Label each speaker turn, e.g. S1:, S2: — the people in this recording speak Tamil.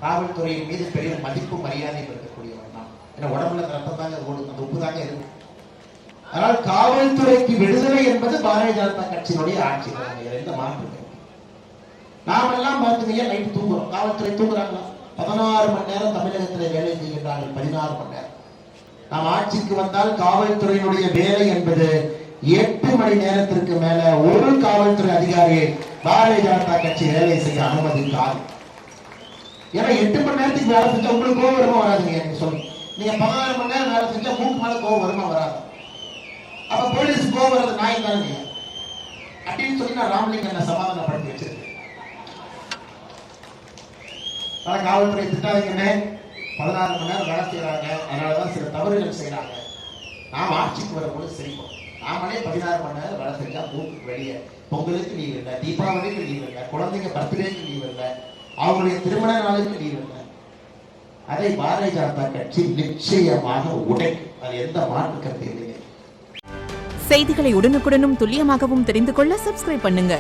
S1: காவல்துறையின் மீது பெரிய மதிப்பு மரியாதை இருக்கக்கூடியவன் தான். ஏன்னா உடம்புல ரத்தம் தாங்க ஓடும், அந்த உப்பு தாங்க இருக்கு. அதனால் காவல்துறைக்கு விடுதலை என்பது பாரதிய ஜனதா கட்சியினுடைய ஆட்சி. எந்த மாற்றம் நாமெல்லாம் பார்த்துங்க, நைட்டு தூங்குறோம், காவல்துறை தூங்குறாங்களா? 16 மணி நேரம் தமிழகத்தில் வேலை செய்கின்றார்கள், 16 மணி நேரம். நாம் ஆட்சிக்கு வந்தால் காவல்துறையினுடைய வேலை என்பது 8 மணி நேரத்திற்கு மேல ஒரு காவல்துறை அதிகாரி பாரதிய ஜனதா கட்சி வேலை செய்ய அனுமதிக்காது. ஏன்னா 8 மணி நேரத்துக்கு வேலை செஞ்சா உங்களுக்கு கோவம் வருமா வராதுங்க? நீங்க சொல்லுங்க. நீங்க 16 மணி நேரம் வேலை செஞ்சா மூக்கு மேல கோவம் வருமா வராது? அப்ப போலீஸ் கோவம் வர்றது நாய் தானே அப்படின்னு சொல்லி நான் ராமலிங்கனை சமாதானப்படுத்தி வச்சிருக்கேன். காவல்துறை திட்டாதீங்கன்னு 16 மணி நேரம் வேலை செய்யறாங்க, அதனாலதான் சில தவறுகள் செய்யறாங்க. நாம் ஆட்சிக்கு வரும்போது செய்வோம். நாமளே 16 மணி நேரம் வேலை செஞ்சா மூக்கு வெளியே, பொங்கலுக்கு லீவ் இல்லை, தீபாவளிக்கு லீவ் இல்லை, குழந்தைங்க பர்த்டேக்கு லீவ் இல்லை, அவங்களுடைய திருமண நாளுக்கு லீவ் இல்லை. அதை பாரதிய ஜனதா கட்சி நிச்சயமாக உடைக்கும். அது எந்த மாற்று கருத்து இல்லைங்க.
S2: செய்திகளை உடனுக்குடனும் துல்லியமாகவும் தெரிந்து கொள்ள சப்ஸ்கிரைப் பண்ணுங்க.